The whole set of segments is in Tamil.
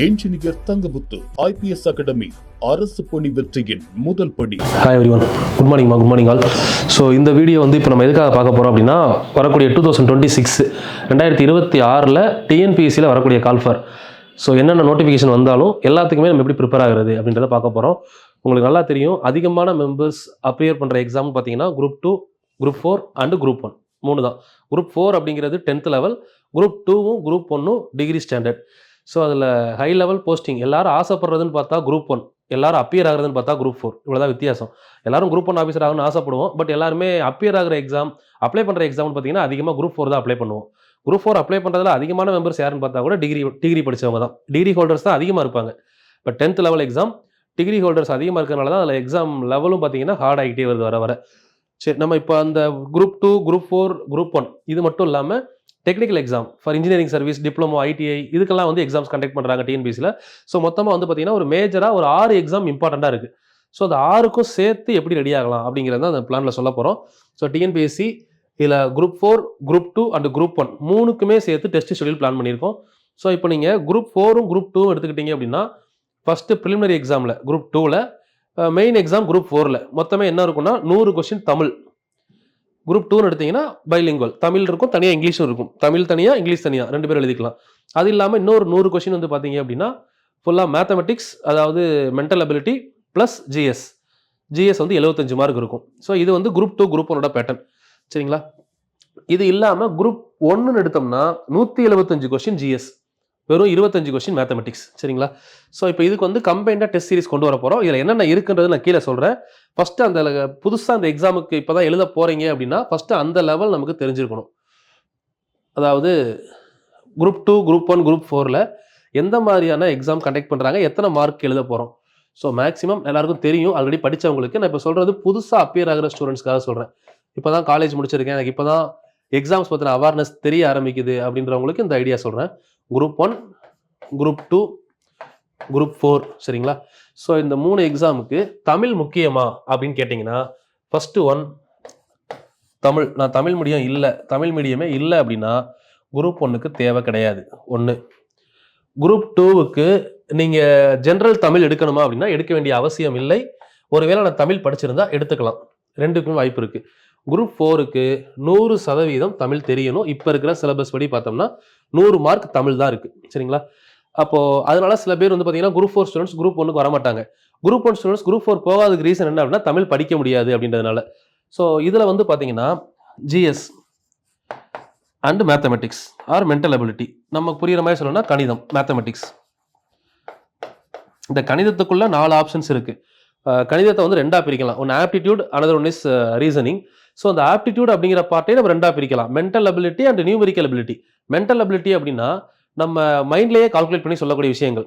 என்ஜினியர் தங்கமுத்து ஐபிஎஸ் அகாடமி அரசு பணி வெற்றியின் முதல் படி. Hi everyone, good morning all. So இந்த வீடியோ வந்து இப்போ நம்ம எதுக்காக பார்க்க போகிறோம் அப்படின்னா, வரக்கூடிய 2026 டிஎன்பிஎஸ்சியில் வரக்கூடிய கால்ஃபர். ஸோ என்னென்ன நோட்டிஃபிகேஷன் வந்தாலும் எல்லாத்துக்குமே நம்ம எப்படி ப்ரிப்பேர் ஆகுறது அப்படின்றத பார்க்க போகிறோம். உங்களுக்கு நல்லா தெரியும், அதிகமான மெம்பர்ஸ் அப்பியர் பண்ணுற எக்ஸாம் பார்த்தீங்கன்னா குரூப் 2, குரூப் 4 அண்டு குரூப் 1 3 தான். குரூப் 4 அப்படிங்கிறது 10th லெவல், குரூப் 2வும் குரூப் 1ம் டிகிரி ஸ்டாண்டர்ட். ஸோ அதில் ஹை லெவல் போஸ்டிங் எல்லாரும் ஆசைப்படுறதுன்னு பார்த்தா குரூப் 1, எல்லாரும் அப்பியர் ஆகிறதுன்னு பார்த்தா குரூப் 4. இவ்வளோதான் வித்தியாசம். எல்லாரும் குரூப் 1 ஆஃபீஸர் ஆகணும்னு ஆசைப்படுவோம். பட் எல்லாருமே அப்பியர் ஆகிற எக்ஸாம் அப்ளை பண்ணுற எக்ஸாம்னு பார்த்தீங்கன்னா அதிகமாக குரூப் 4 தான் அப்ளை பண்ணுவோம். குரூப் 4 அப்ளை பண்ணுறதுல அதிகமான மெம்பர்ஸ் யாருன்னு பார்த்தா கூட டிகிரி படித்தவங்க தான். டிகிரி ஹோல்டர்ஸ் தான் அதிகமாக இருப்பாங்க. But 10th level exam degree holders அதிகமாக இருக்கிறனால தான் அதில் எக்ஸாம் லெவலும் பார்த்தீங்கன்னா ஹார்ட் ஆகிட்டே வருது வர. சரி, நம்ம இப்போ அந்த குரூப் 2, குரூப் 4, குரூப் 1 இது மட்டும் இல்லாமல் technical exam for engineering service, diploma, ITI இதுக்கெல்லாம் வந்து எக்ஸாம்ஸ் கண்டக்ட் பண்ணுறாங்க டிஎன்பிஎஸ்சியில். ஸோ மொத்தமாக வந்து பார்த்தீங்கன்னா ஒரு மேஜராக ஒரு 6 எக்ஸாம் இம்பார்ட்டண்ட்டாக இருக்குது. ஸோ அந்த 6க்கும் சேர்த்து எப்படி ரெடி ஆகலாம் அப்படிங்கிறத அந்த பிளானில் சொல்ல போகிறோம். ஸோ டிஎன்பிஎஸ்சி இதில் குரூப் 4, குரூப் 2 அண்ட் குரூப் 1 மூணுக்குமே சேர்த்து டெஸ்ட் ஷெடியூல் பிளான் பண்ணியிருக்கோம். ஸோ இப்போ நீங்கள் குரூப் 4ம் குரூப் 2ம் எடுத்துக்கிட்டீங்க அப்படின்னா, ஃபஸ்ட்டு ப்ரிலிமினரி எக்ஸாமில் குரூப் 2ல், மெயின் எக்ஸாம் குரூப் 4ல் மொத்தமே என்ன இருக்குன்னா 100 கொஸ்டின் தமிழ். குரூப் 2ன்னு எடுத்தீங்கன்னா பைலிங்குவல், தமிழ் இருக்கும், தனியாக இங்கிலீஷும் இருக்கும். தமிழ் தனியாக, இங்கிலீஷ் தனியாக 2 பேரும் எழுதிக்கலாம். அது இல்லாமல் இன்னொரு 100 கொஸ்டின் வந்து பார்த்தீங்க அப்படின்னா ஃபுல்லாக மேத்தமெட்டிக்ஸ், அதாவது மென்டல் அபிலிட்டி ப்ளஸ் ஜிஎஸ் வந்து 75 மார்க் இருக்கும். ஸோ இது வந்து குரூப் 2, குரூப் 1ஓட பேட்டர்ன். சரிங்களா? இது இல்லாமல் குரூப் 1ன்னு எடுத்தோம்னா 175 கொஸ்டின் ஜிஎஸ், வெறும் 25 கொஸ்டின் மேத்தமெட்டிக்ஸ். சரிங்களா? ஸோ இப்போ இதுக்கு வந்து கம்பைண்டாக டெஸ்ட் சீரிஸ் கொண்டு வர போகிறோம். இதில் என்னென்ன இருக்குன்றது நான் கீழே சொல்கிறேன். ஃபஸ்ட்டு அந்த புதுசாக அந்த எக்ஸாமுக்கு இப்போ தான் எழுத போகிறீங்க அப்படின்னா ஃபஸ்ட்டு அந்த லெவல் நமக்கு தெரிஞ்சிருக்கணும். அதாவது குரூப் 2, குரூப் 1, குரூப் 4ல் எந்த மாதிரியான எக்ஸாம் கண்டக்ட் பண்ணுறாங்க, எத்தனை மார்க் எழுத போகிறோம். ஸோ மேக்ஸிமம் எல்லாருக்கும் தெரியும், ஆல்ரெடி படித்தவங்களுக்கு. நான் இப்போ சொல்கிறது புதுசாக அப்பியர் ஆகிற ஸ்டூடெண்ட்ஸ்க்காக சொல்கிறேன். இப்போ தான் காலேஜ் முடிச்சிருக்கேன், எனக்கு இப்போ தான் எக்ஸாம்ஸ் பற்றின அவேர்னஸ் தெரிய ஆரம்பிக்குது அப்படின்றவங்களுக்கு இந்த ஐடியா சொல்கிறேன். Group 1, group 2, group 4. சரிங்களா? ஸோ இந்த 3 எக்ஸாமுக்கு தமிழ் முக்கியமா அப்படின்னு கேட்டிங்கன்னா, ஃபஸ்ட்டு 1 தமிழ். நான் தமிழ் மீடியம் இல்லை, தமிழ் மீடியமே இல்லை அப்படின்னா குரூப் 1க்கு தேவை கிடையாது. 1. குரூப் 2க்கு நீங்கள் ஜென்ரல் தமிழ் எடுக்கணுமா அப்படின்னா எடுக்க வேண்டிய அவசியம் இல்லை. ஒருவேளை நான் தமிழ் படிச்சிருந்தா எடுத்துக்கலாம். 2க்கும் வாய்ப்பு இருக்குது. குரூப் 4க்கு 100% தமிழ் தெரியணும். இப்போ இருக்கிற சிலபஸ் படி பார்த்தோம்னா 100 மார்க் தமிழ் தான் இருக்குது. சரிங்களா? அப்போது அதனால சில பேர் வந்து பார்த்தீங்கன்னா குரூப் 4 ஸ்டூடெண்ட்ஸ் குரூப் 1க்கு வர மாட்டாங்க. குரூப் 1 ஸ்டூடெண்ட்ஸ் குரூப் 4 போகாததுக்கு ரீசன் என்ன அப்படின்னா தமிழ் படிக்க முடியாது அப்படின்றதுனால. ஸோ இதில் வந்து பார்த்தீங்கன்னா GS and mathematics or mental ability, நம்ம புரிகிற மாதிரி சொல்லணும்னா கணிதம், மேத்தமெட்டிக்ஸ். இந்த கணிதத்துக்குள்ள 4 ஆப்ஷன்ஸ் இருக்குது. கணிதத்தை வந்து 2ஆக பிரிக்கலாம். ஒன்று aptitude, another one is reasoning. So அந்த ஆப்டிடியூட் அப்படிங்கிற பார்ட்டே நம்ம 2ஆக பிரிக்கலாம், mental ability and numerical ability. Mental ability அப்படின்னா நம்ம மைண்ட்லேயே கால்குலேட் பண்ணி சொல்லக்கூடிய விஷயங்கள்,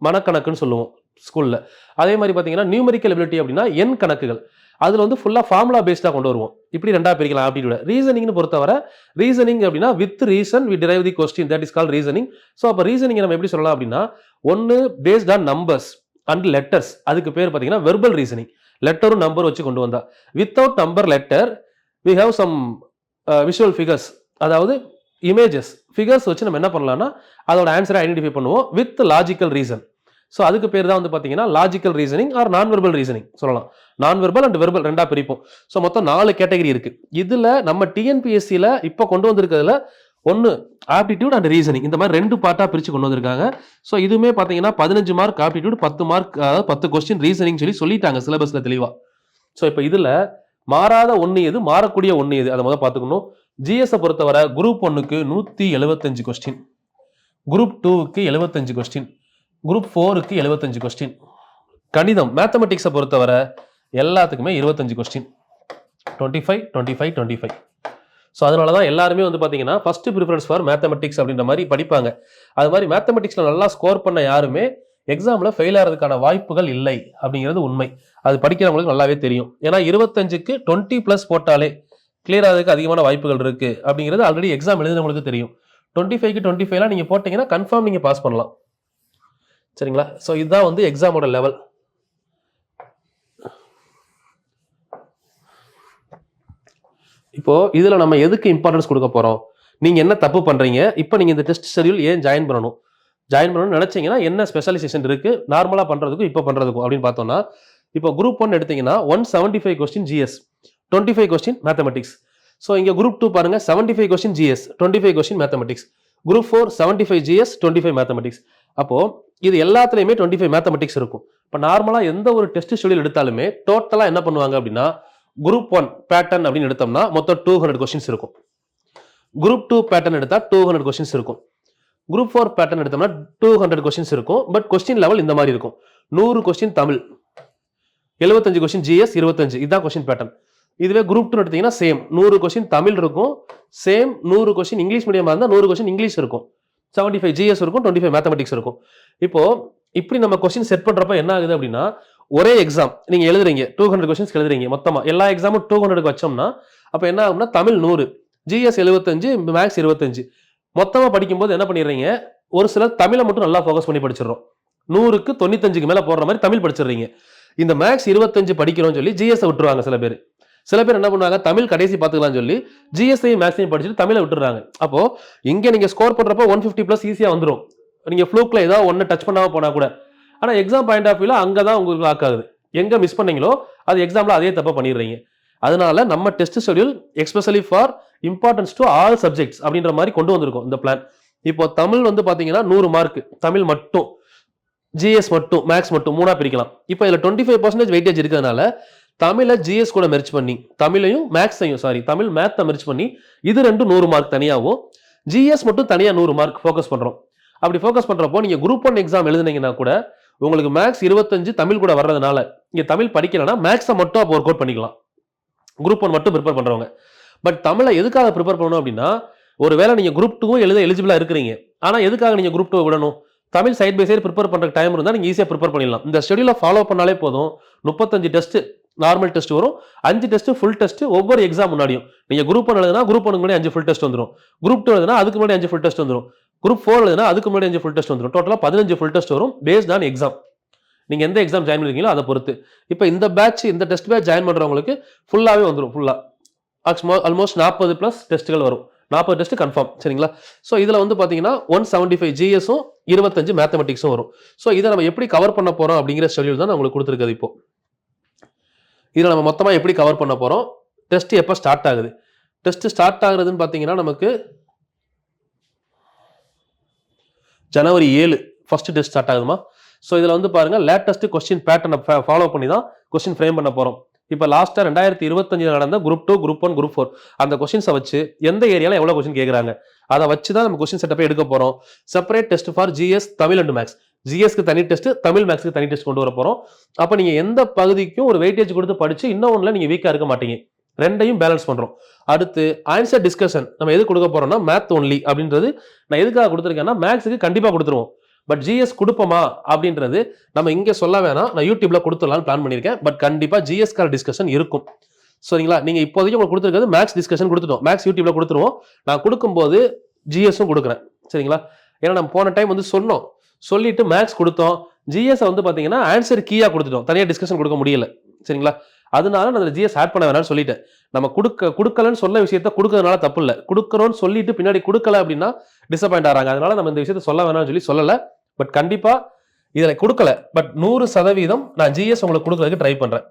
மனக்கணக்குன்னு சொல்லுவோம் ஸ்கூலில். அதே மாதிரி பார்த்தீங்கன்னா நியூமெரிக்கல் அபிலிட்டி அப்படின்னா எண் கணக்குகள். அதில் வந்து ஃபுல்லாக ஃபார்முலா பேஸ்டாக கொண்டு வருவோம். இப்படி 2ஆக பிரிக்கலாம் ஆப்டிடியூட. ரீசனிங்னு பொறுத்தவரை ரீசனிங் அப்படின்னா with reason we drive the question, that is call reasoning. So அப்போ ரீசனிங் நம்ம எப்படி சொல்லலாம் அப்படின்னா, ஒன்று based on numbers and letters, அதுக்கு பேர் பார்த்தீங்கன்னா வெர்பல் ரீசனிங். லெட்டரும் நம்பர் வச்சு கொண்டு வந்தா. Without number letter we have some visual figures, அதாவது இமேஜஸ், ஃபிகர்ஸ் வச்சு நம்ம என்ன பண்ணலாம்னா அதோட ஆன்சரை ஐடென்டிஃபை பண்ணுவோம் வித் லாஜிக்கல் ரீசன். ஸோ அதுக்கு பேர் தான் வந்து பார்த்தீங்கன்னா லாஜிக்கல் ரீசனிங் ஆர் நான் வெர்பல் ரீசனிங் சொல்லலாம். நான் வெர்பல் அண்ட் வெர்பல் 2ஆக பிரிப்போம். ஸோ மொத்தம் 4 கேட்டகரி இருக்குது. இதில் நம்ம டிஎன்பிஎஸ்சியில் இப்போ கொண்டு வந்திருக்கிறதுல 1 ஆப்டிடியூட் அண்ட் ரீசனிங், இந்த மாதிரி 2 பார்ட்டாக பிரித்து கொண்டு வந்திருக்காங்க. ஸோ இதுவுமே பார்த்தீங்கன்னா 15 மார்க் ஆப்டிடியூட், 10 மார்க், அதாவது 10 கொஸ்டின் ரீசனிங் சொல்லிட்டாங்க சிலபஸில் தெளிவாக. ஸோ இப்போ இதில் மாறாத 1 எது, மாறக்கூடிய 1 எது, அதை முதல் பார்த்துக்கணும். ஜிஎஸை பொறுத்தவரை குரூப் 1க்கு 175 கொஸ்டின், குரூப் 2க்கு 75 கொஸ்டின், குரூப் 4க்கு 75 கொஸ்டின். கணிதம் மேத்தமெட்டிக்ஸை பொறுத்தவரை எல்லாத்துக்குமே 25 கொஸ்டின், 25, 25, 25. ஸோ அதனால தான் எல்லாருமே வந்து பார்த்தீங்கன்னா ஃபஸ்ட்டு ப்ரிஃபரன்ஸ் ஃபார் மேத்தமெட்டிக்ஸ் அப்படின்ற மாதிரி படிப்பாங்க. அது மாதிரி மேத்தமெட்டிக்ஸில் நல்லா ஸ்கோர் பண்ண யாருமே எக்ஸாமில் ஃபெயில் ஆகிறதுக்கான வாய்ப்புகள் இல்லை அப்படிங்கிறது உண்மை. அது படிக்கிறவங்களுக்கு நல்லாவே தெரியும். ஏன்னா 25க்கு 20+ போட்டாலே கிளியர் ஆகிறதுக்கு அதிகமான வாய்ப்புகள் இருக்குது அப்படிங்கிறது ஆல்ரெடி எக்ஸாம் எழுதுனவங்களுக்கு தெரியும். 25க்கு 25 நீங்கள் போட்டிங்கன்னா கன்ஃபார்ம் நீங்கள் பாஸ் பண்ணலாம். சரிங்களா? ஸோ இதுதான் வந்து எக்ஸாமோட லெவல். இப்போது இதில் நம்ம எதுக்கு இம்பார்ட்டன்ஸ் கொடுக்க போகிறோம், நீங்கள் என்ன தப்பு பண்ணுறீங்க, இப்போ நீங்கள் இந்த டெஸ்ட் ஷெடியூல் ஏன் ஜாயின் பண்ணணும். ஜாயின் பண்ணணும்னு நினைச்சீங்கன்னா என்ன ஸ்பெஷலைசேஷன் இருக்கு நார்மலா பண்றதுக்கும் இப்போ பண்றதுக்கும் அப்படின்னு பார்த்தோம்னா, இப்போ குரூப் 1 எடுத்தீங்கன்னா 175 question GS, 25 question mathematics. So இங்க குரூப் 2 பாருங்க 75 question GS, 25 question mathematics. Group 4 75 GS, 25 mathematics. அப்போ இது எல்லாத்துலயுமே 25 மேத்தமெட்டிக்ஸ் இருக்கும். இப்போ நார்மலா எந்த ஒரு டெஸ்ட் ஷெட்யூல் எடுத்தாலுமே டோட்டலா என்ன பண்ணுவாங்க அப்படின்னா, குரூப் 1 பேட்டர்ன் அப்படின்னு எடுத்தோம்னா மொத்தம் 200 கொஸ்டின்ஸ் இருக்கும். குரூப் 2 பேட்டர்ன் எடுத்தா 200 கொஸ்டின்ஸ் இருக்கும். குரூப் 4 பேட்டர்ன் எடுத்தோம்னா 200 கொஸ்டின்ஸ் இருக்கும். பட் கொஸ்டின் லெவல் இந்த மாதிரி இருக்கும். 100 கொஸ்டின் தமிழ், 75 கொஸ்டின் ஜிஎஸ், 25 இதுதான் கொஸ்டின் பேட்டர்ன். இதுவே குரூப் 2 எடுத்தீங்கன்னா சேம் 100 கொஸ்டின் தமிழ் இருக்கும், சேம் 100 கொஸ்டின் இங்கிலீஷ் மீடியமா இருந்தா 100 கொஸ்டின் இங்கிலீஷ் இருக்கும், 75 ஜிஎஸ் இருக்கும், 25 மேத்தமெட்டிக்ஸ் இருக்கும். இப்போ இப்படி நம்ம கொஸ்டின் செட் பண்றப்ப என்ன ஆகுது அப்படின்னா, ஒரே எக்ஸாம் நீங்க எழுதுறீங்க 200 கொஸ்டின்ஸ் எழுதுறீங்க மொத்தமா எல்லா எக்ஸாமும் 200 வச்சோம்னா அப்ப என்ன ஆகும்னா தமிழ் 100, ஜிஎஸ் 75, மேக்ஸ் 25. மொத்தமா படிக்கும்போது என்ன பண்ணிடுறீங்க, ஒரு சிலர் தமிழை மட்டும் நல்லா ஃபோக்கஸ் பண்ணி படிச்சிடறோம். 100க்கு 95க்கு மேல போடுற மாதிரி தமிழ் படிச்சிடுறீங்க. இந்த மேக்ஸ் 25 படிக்கிறோம்னு சொல்லி ஜிஎஸ் விட்டுருவாங்க சில பேர். சில பேர் என்ன பண்ணுவாங்க, தமிழ் கடைசி பார்த்துக்கலாம்னு சொல்லி ஜிஎஸ்ஐயும் மேக்ஸையும் படிச்சுட்டு தமிழை விட்டுறாங்க. அப்போ இங்க நீங்க ஸ்கோர் பண்றப்போ 150+ ஈஸியா வந்துடும். நீங்க ஃப்ளூக்ல ஏதாவது ஒன்னு டச் பண்ணாம போனா கூட. ஆனா எக்ஸாம் பாயிண்ட் ஆஃப் வியூல அங்கதான் உங்களுக்கு லாக் ஆகுது. எங்க மிஸ் பண்ணீங்களோ அது எக்ஸாம்ல அதே தப்பா பண்ணிடுறீங்க. அதனால நம்ம test schedule especially for importance to all subjects அப்படின்ற மாதிரி கொண்டு வந்திருக்கோம் இந்த பிளான். இப்போ தமிழ் வந்து பாத்தீங்கன்னா 100 மார்க், தமிழ் மட்டும், ஜிஎஸ் மட்டும், மேக்ஸ் மட்டும் 3ஆ பிரிக்கலாம். இப்போ இதுல 25% வெயிட்டேஜ் இருக்கிறதுனால தமிழை ஜிஎஸ் கூட மெர்ஜ் பண்ணி, தமிழையும் மேக்ஸையும் தமிழ் மேத்தை மெர்ஜ் பண்ணி இது ரெண்டும் 100 மார்க் தனியாகவும், ஜிஎஸ் மட்டும் தனியா 100 மார்க் ஃபோக்கஸ் பண்றோம். அப்படி ஃபோக்கஸ் பண்றப்போ நீங்க குரூப் 1 எக்ஸாம் எழுதுனீங்கன்னா கூட உங்களுக்கு மேக்ஸ் 25 தமிழ் கூட வர்றதுனால இங்க தமிழ் படிக்கலன்னா மேக்ஸை மட்டும் அப்போ ஒர்க் அவுட் பண்ணிக்கலாம். குரூப் 1 மட்டும் ப்ரிப்பேர் பண்றவங்க. பட் தமிழை எதுக்காக ப்ரிப்பேர் பண்ணணும் அப்படின்னா, ஒருவேளை நீங்க குரூப் 2 எழுத எலிஜிபிளா இருக்கிறீங்க, ஆனா எதுக்காக நீங்க குரூப் 2 விடணும், Tamil side by side prepare பண்ற டைம் இருந்தா நீங்க ஈஸியா ப்ரிப்பேர் பண்ணிடலாம். இந்த ஷெட்யூலை ஃபாலோ பண்ணாலே போதும். 35 டெஸ்ட் நார்மல் டெஸ்ட் வரும், 5 டெஸ்ட் ஃபுல் டெஸ்ட் ஒவ்வொரு எக்ஸாம் முன்னாடியும். நீங்க குரூப் 1 எழுதுனா குரூப் 1 முன்னாடி 5 ஃபுல் டெஸ்ட் வந்துரும், குரூப் 2 எழுதுனா அதுக்கு முன்னாடி 5 ஃபுல் டெஸ்ட் வந்துரும், குரூப் 4 எழுதுனா அதுக்கு முன்னாடி 5 ஃபுல் டெஸ்ட் வந்துரும். டோட்டலா 15 ஃபுல் டெஸ்ட் வரும் பேஸ்ட் ஆன் எக்ஸாம். நீங்க எந்த எக்ஸாம் ஜாயின் பண்ணிருக்கீங்களோ அதை பொறுத்து. இப்போ இந்த பேட்ச் இந்த டெஸ்ட் பேட்ச் ஜாயின் பண்றவங்களுக்கு ஃபுல்லாவே வந்துரும். ஃபுல்லா ஆல்மோஸ்ட் 40+ டெஸ்ட்கள் வரும். 40 டெஸ்ட் கன்ஃபார்ம். சரிங்களா? ஸோ இதுல வந்து பாத்தீங்கன்னா 175 ஜிஎஸும் 25 மேத்தமெட்டிக்ஸும் வரும். ஸோ இதை நம்ம எப்படி கவர் பண்ண போறோம் அப்படிங்கிற ஷெட்யூல் தான் நான் உங்களுக்கு கொடுத்துருக்கது. இப்போ இதில் நம்ம மொத்தமா எப்படி கவர் பண்ண போறோம், டெஸ்ட் எப்போ ஸ்டார்ட் ஆகுது, டெஸ்ட் ஸ்டார்ட் ஆகுறதுன்னு பாத்தீங்கன்னா நமக்கு ஜனவரி 7 ஃபர்ஸ்ட் டெஸ்ட் ஸ்டார்ட் ஆகுதுமா. ஸோ இதில் வந்து பாருங்க லேட்டஸ்ட் கொஸ்டின் பேட்டர்னை ஃபாலோ பண்ணி தான் கொஸ்டின் ஃப்ரேம் பண்ண போறோம். இப்போ லாஸ்ட்டாக 2025 நடந்த குரூப் 2, குரூப் 1, குரூப் 4 அந்த கொஸ்டின்ஸை வச்சு எந்த ஏரியாவில் எவ்வளோ கொஸ்டின் கேட்குறாங்க அதை வச்சு தான் நம்ம கொஸ்டின் செட்டப்பே எடுக்க போறோம். Separate test for GS, Tamil and maths. ஜிஎஸ்க்கு தனி டெஸ்ட், தமிழ் மேக்ஸ்க்கு தனி டெஸ்ட் கொண்டு வர போறோம். அப்போ நீங்க எந்த பகுதிக்கும் ஒரு வெயிட்டேஜ் கொடுத்து படிச்சு இன்னொன்னுல நீங்க வீக்கா இருக்க மாட்டீங்க. ரெண்டையும் பேலன்ஸ் பண்றோம். அடுத்து ஆன்சர் டிஸ்கஷன் நம்ம எது கொடுக்க போறோம்னா மேத் ஒன்லி அப்படின்றது நான் எதுக்காக கொடுத்துருக்கேன்னா மேக்ஸுக்கு கண்டிப்பா கொடுத்துருவோம். பட் ஜிஎஸ் கொடுப்போமா அப்படின்றது நம்ம இங்க சொல்ல வேணாம், நான் யூடியூப்ல கொடுத்துடலாம்னு பிளான் பண்ணியிருக்கேன். பட் கண்டிப்பா ஜிஎஸ்கார டிஸ்கஷன் இருக்கும். சரிங்களா? நீங்க இப்போதைக்கு உங்களுக்கு கொடுத்துருக்கிறது மேக்ஸ் டிஸ்கஷன் கொடுத்துட்டோம், மேக்ஸ் யூடியூப்ல கொடுத்துருவோம். நான் கொடுக்கும்போது ஜிஎஸும் கொடுக்குறேன். சரிங்களா? ஏன்னா நம்ம போன டைம் வந்து சொன்னோம், சொல்லிட்டு மேக்ஸ் கொடுத்தோம், ஜிஎஸ் வந்து பாத்தீங்கன்னா ஆன்சர் கீயா கொடுத்துட்டோம், தனியா டிஸ்கஷன் கொடுக்க முடியல. சரிங்களா? அதனால நான் ஜிஎஸ் ஆட் பண்ண வேணாம்னு சொல்லிட்டேன். நம்ம கொடுக்கலன்னு சொல்ல விஷயத்த கொடுக்கறதுனால தப்பு இல்லை, கொடுக்கறோம்னு சொல்லிட்டு பின்னாடி கொடுக்கல அப்படின்னா டிசப்பாயிண்ட் ஆறாங்க. அதனால நம்ம இந்த விஷயத்த சொல்ல வேணாம்னு சொல்லல. பட் கண்டிப்பா இதுல கொடுக்கல, பட் 100% நான் ஜிஎஸ் உங்களுக்கு கொடுக்கறதுக்கு ட்ரை பண்றேன்.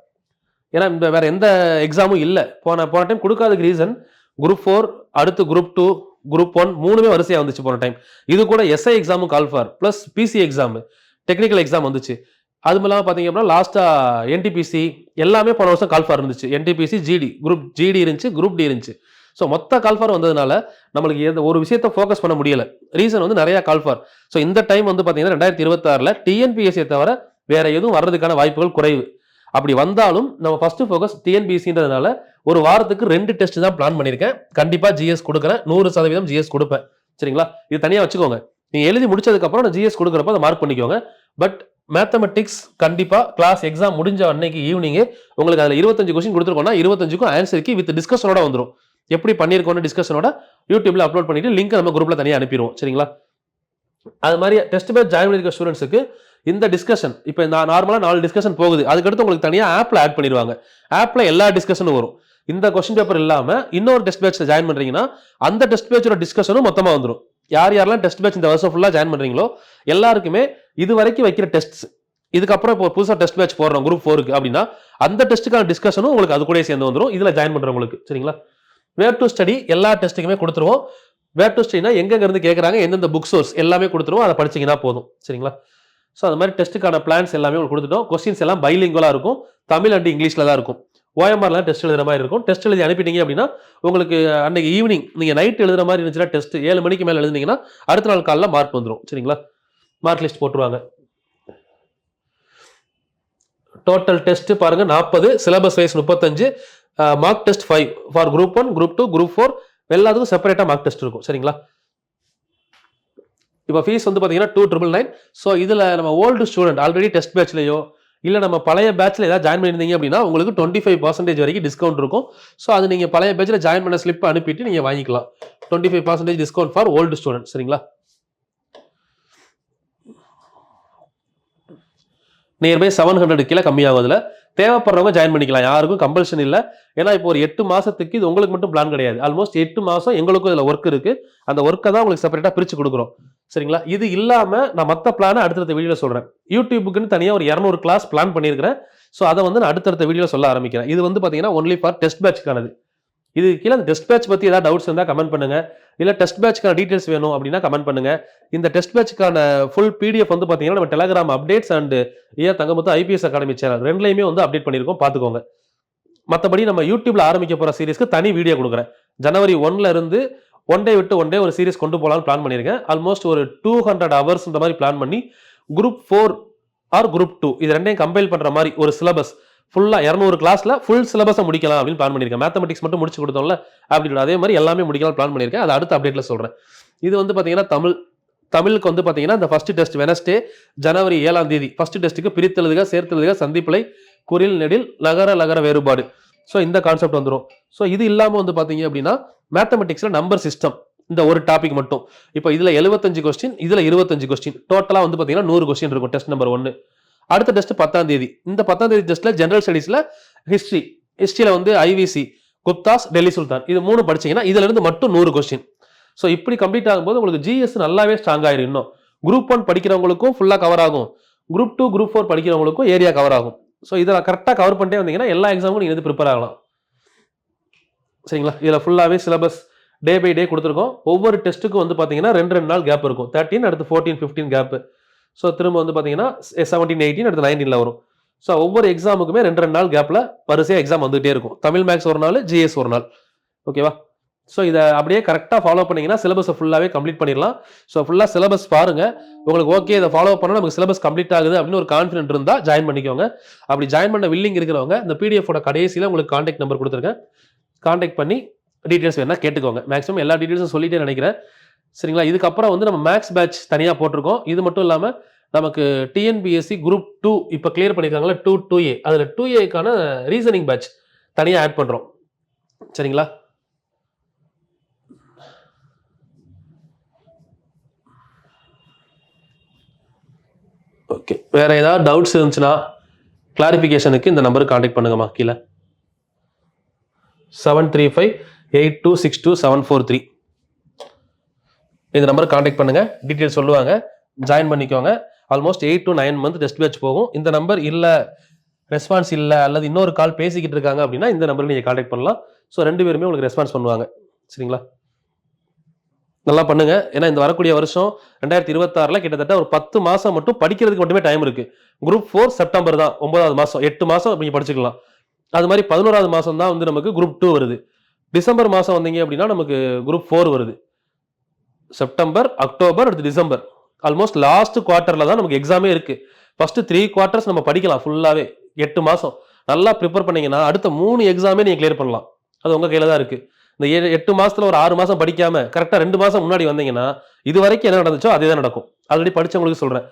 ஏன்னா இந்த வேற எந்த எக்ஸாமும் இல்லை. போன டைம் கொடுக்காததுக்கு ரீசன் குரூப் 4, அடுத்து குரூப் 2, குரூப் 1 மூணுமே வரிசையா வந்துச்சு போன டைம். இது கூட எஸ்ஐ எக்ஸாமும் call for plus PC exam, technical exam வந்துச்சு. அது இல்லாமல் பார்த்தீங்க அப்படின்னா லாஸ்டா என்டிபிசி எல்லாமே போன வருஷம் கால் ஃபார் இருந்துச்சு. என்டிபிசி, ஜிடி, குரூப் ஜிடி இருந்துச்சு, குரூப் டி இருந்துச்சு. ஸோ மொத்த கால் ஃபார் வந்ததுனால நம்மளுக்கு எந்த ஒரு விஷயத்த ஃபோக்கஸ் பண்ண முடியல. ரீசன் வந்து நிறைய கால் ஃபார். ஸோ இந்த டைம் வந்து பார்த்தீங்கன்னா 2026 டிஎன்பிஎஸ்சியை தவிர வேற எதுவும் வர்றதுக்கான வாய்ப்புகள் குறைவு. அப்படி வந்தாலும் நம்ம ஃபர்ஸ்ட் ஃபோக்கஸ் டிஎன்பிஎஸ்சின்றதுனால ஒரு வாரத்துக்கு 2 டெஸ்ட் தான் பிளான் பண்ணியிருக்கேன். கண்டிப்பா ஜிஎஸ் கொடுக்குறேன், 100% ஜிஎஸ் கொடுப்பேன். சரிங்களா? இது தனியாக வச்சுக்கோங்க. நீங்க எழுதி முடிச்சதுக்கு அப்புறம் நான் ஜிஎஸ் கொடுக்குறப்ப அதை மார்க் பண்ணிக்கோங்க. பட் மேத்தமெட்டிக்ஸ் கண்டிப்பா கிளாஸ் எக்ஸாம் முடிஞ்ச அன்னைக்கு ஈவினிங் உங்களுக்கு அதில் 25 கொஸ்டின் கொடுத்துருக்கோம்னா 25க்கும் ஆன்சருக்கு வித் டிஸ்கஷனோட வந்துடும். எப்படி பண்ணியிருக்கோன்னு டிஸ்கஷனோட யூடியூப்ல அப்லோட் பண்ணிட்டு லிங்க் நம்ம குரூப்ல தனியாக அனுப்பிடுவோம். சரிங்களா? அது மாதிரி டெஸ்ட் பேட்ச் ஜாயின் பண்ணிருக்க ஸ்டூடெண்ட்ஸுக்கு இந்த டிஸ்கஷன் இப்போ நார்மலா 4 டிஸ்கஷன் போகுது, அதுக்கடுத்து உங்களுக்கு தனியாக ஆப்ல ஆட் பண்ணிடுவாங்க. ஆப்ல எல்லா டிஸ்கஷனும் வரும். இந்த கொஸ்டின் பேப்பர் இல்லாம இன்னொரு டெஸ்ட் பேட்ச்ல ஜாயின் பண்றீங்கன்னா அந்த டெஸ்ட் பேட்சோட டிஸ்கஷனும் மொத்தமா வந்துடும். யார் யாரெல்லாம் டெஸ்ட் பேட்ச் இந்த வருஷம் ஃபுல்லாக ஜாயின் பண்ணுறீங்களோ எல்லாருக்குமே இது வரைக்கும் வைக்கிற டெஸ்ட்ஸ், இதுக்கப்புறம் இப்போ புதுசாக டெஸ்ட் பேட்ச் போடுறோம் குரூப் 4க்கு அப்படின்னா அந்த டெஸ்ட்டுக்கான டிஸ்கஷனும் உங்களுக்கு அது கூட சேர்ந்து வந்துடும் இதில் ஜாயின் பண்ணுறவங்களுக்கு. சரிங்களா? வேர் டு ஸ்டடி எல்லா டெஸ்ட்டுக்குமே கொடுத்துருவோம். வேர் டு ஸ்டடினா எங்கெங்க இருந்து கேட்குறாங்க, எந்தெந்த புக் சோர்ஸ் எல்லாமே கொடுத்துருவோம். அதை படிச்சிங்கன்னா போதும். சரிங்களா? ஸோ அது மாதிரி டெஸ்ட்டுக்கான பிளான்ஸ் எல்லாமே உங்களுக்கு கொடுத்துட்டோம். கொஸ்டின்ஸ் எல்லாம் பைலிங்குவலாக இருக்கும், தமிழ் அண்ட் இங்கிலீஷில் தான் இருக்கும். ஓஎம்ஆர்லாம் டெஸ்ட் எழுதுற மாதிரி இருக்கும். டெஸ்ட் எழுதி அனுப்பிட்டீங்க அப்படின்னா உங்களுக்கு அன்னைக்கு ஈவினிங் நீங்கள் நைட் எழுதுற மாதிரி இருந்துச்சுன்னா டெஸ்ட் 7 மணிக்கு மேலே எழுதுனீங்கன்னா அடுத்த நாள் காலையில் மார்க் வந்துடும். சரிங்களா? மார்க் லிஸ்ட் போட்டுருவாங்க. டோட்டல் டெஸ்ட் பாருங்க 40, syllabus wise 35, mark test 5 for group 1, group 2, group 4 எல்லாத்துக்கும் செப்பரேட்டாக மார்க் டெஸ்ட் இருக்கும். சரிங்களா? இப்போ ஃபீஸ் வந்து பார்த்தீங்கன்னா 2,999. ஸோ இதில் நம்ம ஓல்டு ஸ்டூடெண்ட் ஆல்ரெடி டெஸ்ட் பேட்ச்லையோ இல்லை நம்ம பழைய பேட்சில் ஏதாவது ஜாயின் பண்ணியிருந்தீங்க அப்படின்னா உங்களுக்கு 25% வரைக்கும் டிஸ்கவுண்ட் இருக்கும். ஸோ அது நீங்கள் பழைய பேட்சில் ஜாயின் பண்ண ஸ்லிப் அனுப்பிட்டு நீங்கள் வாங்கிக்கலாம். 25% டிஸ்கவுண்ட் ஃபார் ஓல்டு ஸ்டூடெண்ட். சரிங்களா? நியர்பை 700 கீழே கம்மியாகும். அதில் தேவைப்படுறவங்க ஜாயின் பண்ணிக்கலாம், யாருக்கும் கம்பல்ஷன் இல்லை. ஏன்னா இப்போ ஒரு 8 மாதத்துக்கு இது உங்களுக்கு மட்டும் பிளான் கிடையாது. ஆல்மோஸ்ட் 8 மாதம் எங்களுக்கும் இதில் ஒர்க் இருக்குது. அந்த ஒர்க்கை தான் உங்களுக்கு செப்பரேட்டாக பிரித்து கொடுக்குறோம். சரிங்களா? இது இல்லாமல் நான் மற்ற பிளானை அடுத்தடுத்த வீடியோவில் சொல்கிறேன். யூடியூபுக்குன்னு தனியாக ஒரு 200 கிளாஸ் பிளான் பண்ணியிருக்கிறேன். ஸோ அதை வந்து நான் அடுத்தடுத்த வீடியோவில் சொல்ல ஆரம்பிக்கிறேன். இது வந்து பார்த்தீங்கன்னா ஒன்லி ஃபார் டெஸ்ட் பேட்ச்க்கானது. இது கீழே அந்த டெஸ்ட் பேட்ச் பற்றி ஏதாவது டவுட்ஸ் இருந்தால் கமெண்ட் பண்ணுங்க. இல்லை டெஸ்ட் பேட்ச்க்கான டீட்டெயில்ஸ் வேணும் அப்படின்னா கமெண்ட் பண்ணுங்க. இந்த டெஸ்ட் பேட்ச்க்கான ஃபுல் பிடிஎஃப் வந்து பார்த்தீங்கன்னா நம்ம Telegram updates and Thangamuthu IPS academy channel ரெண்டுலையுமே வந்து அப்டேட் பண்ணியிருக்கோம், பார்த்துக்கோங்க. மற்றபடி நம்ம யூடியூப்ல ஆரம்பிக்க போகிற சீரிஸ்க்கு தனி வீடியோ கொடுக்குறேன். ஜனவரி 1ல இருந்து ஒன் டே விட்டு ஒன் டே ஒரு சீரிஸ் கொண்டு போகலான்னு பிளான் பண்ணியிருக்கேன். ஆல்மோஸ்ட் ஒரு 200 ஹவர்ஸ் இந்த மாதிரி பிளான் பண்ணி குரூப் 4 ஆர் குரூப் 2 இது ரெண்டையும் கம்பைல் பண்ணுற மாதிரி ஒரு சிலபஸ் ஃபுல்லாக 200 கிளாஸில் ஃபுல் சிலபஸை முடிக்கலாம் அப்படின்னு பிளான் பண்ணியிருக்கேன். மேத்தமெட்டிக்ஸ் மட்டும் முடிச்சு கொடுத்தோம்ல அப்படி அதே மாதிரி எல்லாமே முடிக்கலாம் பிளான் பண்ணியிருக்கேன். அது அடுத்த அப்டேட்டில் சொல்கிறேன். இது வந்து பார்த்தீங்கன்னா தமிழுக்கு வந்து பார்த்தீங்கன்னா இந்த ஃபர்ஸ்ட் டெஸ்ட் வெனஸ்டே ஜனவரி 7ஆம் தேதி ஃபர்ஸ்ட் டெஸ்ட்டுக்கு பிரித்தெழுதுக, சேர்த்தெழுதுக, சந்திப்பிழை, குறில், நெடில், நகர வேறுபாடு. ஸோ இந்த கான்செப்ட் வந்துடும். ஸோ இது இல்லாமல் வந்து பார்த்தீங்க அப்படின்னா மேத்தமெட்டிக்ஸில் நம்பர் சிஸ்டம் இந்த ஒரு டாபிக் மட்டும். இப்போ இதில் 75 கொஸ்டின், இதில் 25 கொஸ்டின், டோட்டலாக வந்து பார்த்தீங்கன்னா 100 கொஸ்டின் இருக்கும். Test number 1. அடுத்த டெஸ்ட் 10ஆம் தேதி. இந்த 10ஆம் தேதி டெஸ்ட்டில் ஜெனரல் ஸ்டடீஸில் ஹிஸ்ட்ரியில் வந்து IVC, குப்தாஸ், டெல்லி சுல்தான் இது 3 படிச்சீங்கன்னா இதுல இருந்து மட்டும் 100 கொஸ்டின். ஸோ இப்படி கம்ப்ளீட் ஆகும்போது உங்களுக்கு GS நல்லாவே ஸ்ட்ராங் ஆயிரும். இன்னும் குரூப் 1 படிக்கிறவங்களுக்கும் ஃபுல்லாக கவர் ஆகும், குரூப் 2, குரூப் 4 படிக்கிறவங்களுக்கும் ஏரியா கவர் ஆகும். ஸோ இதில் கரெக்டாக கவர் பண்ணிட்டே வந்தீங்கன்னா எல்லா எக்ஸாமுக்கும் நீங்கள் வந்து ப்ரிப்பேர் ஆகலாம். சரிங்களா? இதில் ஃபுல்லாகவே சிலபஸ் டே பை டே கொடுத்துருக்கோம். ஒவ்வொரு டெஸ்ட்டுக்கும் வந்து பார்த்தீங்கன்னா 2 நாள் கேப் இருக்கும். 13 அடுத்து 14, 15 கேப்பு. ஸோ திரும்ப வந்து பார்த்தீங்கன்னா 17, 18 அடுத்து 19ல் வரும். ஸோ ஒவ்வொரு எக்ஸாமுக்குமே 2 நாள் கேப்பில் வரிசையாக எக்ஸாம் வந்துகிட்டே இருக்கும். தமிழ் மேக்ஸ் ஒரு நாள், GS ஒரு நாள். ஓகேவா? ஸோ இதை அப்படியே கரெக்டாக ஃபாலோ பண்ணிங்கன்னா சிலபஸை ஃபுல்லாகவே கம்ப்ளீட் பண்ணிடலாம். ஸோ ஃபுல்லாக சிலபஸ் பாருங்கள், உங்களுக்கு ஓகே இதை ஃபாலோ பண்ணால் நமக்கு சிலபஸ் கம்ப்ளீட் ஆகுது அப்படின்னு ஒரு கான்ஃபிடென்ட் இருந்தால் ஜாயின் பண்ணிக்கோங்க. அப்படி ஜாயின் பண்ண வில்லிங் இருக்கிறவங்க இந்த PDF-ஓட கடைசியில் உங்களுக்கு கான்டாக்ட் நம்பர் கொடுத்துருக்கேன், கான்டாக்ட் பண்ணி டீட்டெயில்ஸ் வேணா கேட்டுக்கோங்க. மேக்ஸிமம் எல்லா டீட்டெயில்ஸும் சொல்லிட்டே நினைக்கிறேன். சரிங்களா? இதுக்கப்புறம் வந்து நம்ம மேக்ஸ் பேட்ச் தனியாக போட்டிருக்கோம். இது மட்டும் இல்லாமல் நமக்கு TNPSC குரூப் 2 இப்போ கிளியர் பண்ணியிருக்காங்களா 2A அதில் 2Aக்கான ரீசனிங் பேட்ச் தனியாக ஆட் பண்ணுறோம். சரிங்களா? ஓகே, வேற ஏதாவது டவுட்ஸ் இருந்துச்சுன்னா கிளாரிஃபிகேஷனுக்கு இந்த நம்பருக்கு கான்டாக்ட் பண்ணுங்கம்மா. கீழே 7358262743 இந்த நம்பருக்கு கான்டாக்ட் பண்ணுங்க, டீட்டெயில் சொல்லுவாங்க, ஜாயின் பண்ணிக்கோங்க. Almost 8 to 9 month test batch போகும். இந்த நம்பர் இல்லை, ரெஸ்பான்ஸ் இல்லை, அல்லது இன்னொரு கால் பேசிக்கிட்டு இருக்காங்க அப்படின்னா இந்த நம்பருக்கு நீங்கள் கான்டாக்ட் பண்ணலாம். ஸோ 2 பேருமே உங்களுக்கு ரெஸ்பான்ஸ் பண்ணுவாங்க. சரிங்களா? நல்லா பண்ணுங்க. ஏன்னா இந்த வரக்கூடிய வருஷம் 2026 கிட்டத்தட்ட ஒரு 10 மாதம் மட்டும் படிக்கிறதுக்கு மட்டுமே டைம் இருக்கு. குரூப் 4 செப்டம்பர் தான் 9வது மாதம், 8 மாதம் நீங்கள் படிச்சுக்கலாம். அது மாதிரி 11வது மாதம் தான் வந்து நமக்கு குரூப் 2 வருது. டிசம்பர் மாதம் வந்தீங்க அப்படின்னா நமக்கு குரூப் 4 வருது. செப்டம்பர், அக்டோபர், அடுத்து டிசம்பர், ஆல்மோஸ்ட் லாஸ்ட் குவார்ட்டரில் தான் நமக்கு எக்ஸாமே இருக்கு. ஃபர்ஸ்ட் 3 குவார்ட்டர்ஸ் நம்ம படிக்கலாம் ஃபுல்லாகவே. 8 மாதம் நல்லா ப்ரிப்பேர் பண்ணீங்கன்னா அடுத்த 3 எக்ஸாமே நீங்கள் கிளியர் பண்ணலாம். அது உங்கள் கையில் தான் இருக்கு. இந்த 8 மாசத்துல ஒரு 6 மாதம் படிக்காம கரெக்டாக 2 மாதம் முன்னாடி வந்தீங்கன்னா இது வரைக்கும் என்ன நடந்துச்சோ அதே தான் நடக்கும். ஆல்ரெடி படிச்சவங்களுக்கு சொல்கிறேன்.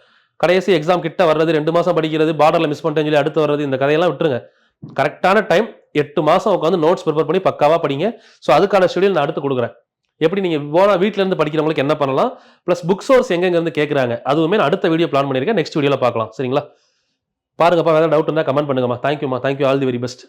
கடைசி எக்ஸாம் கிட்ட வர்றது, 2 மாதம் படிக்கிறது, பார்டரில் மிஸ் பண்ணிட்டேன்னு சொல்லி அடுத்து வர்றது, இந்த கதையெல்லாம் விட்டுருங்க. கரெக்டான டைம் 8 மாதம் உட்காந்து நோட்ஸ் ப்ரிப்பேர் பண்ணி பக்காவாக படிங்க. ஸோ அதுக்கான ஷெடியூல் நான் அடுத்து கொடுக்குறேன். எப்படி நீங்கள் வீட்டில் இருந்து படிக்கிறவங்களுக்கு என்ன பண்ணலாம், ப்ளஸ் புக் சோர்ஸ் எங்கெருந்து கேட்குறாங்க அதுவுமே நான் அடுத்த வீடியோ பிளான் பண்ணியிருக்கேன். நெக்ஸ்ட் வீடியோவில் பார்க்கலாம். சரிங்களா? பாருங்கப்பா, ஏதாவது டவுட் இருந்தால் கமெண்ட் பண்ணுங்கம்மா. தேங்க்யூம்மா, thank you, all the very best.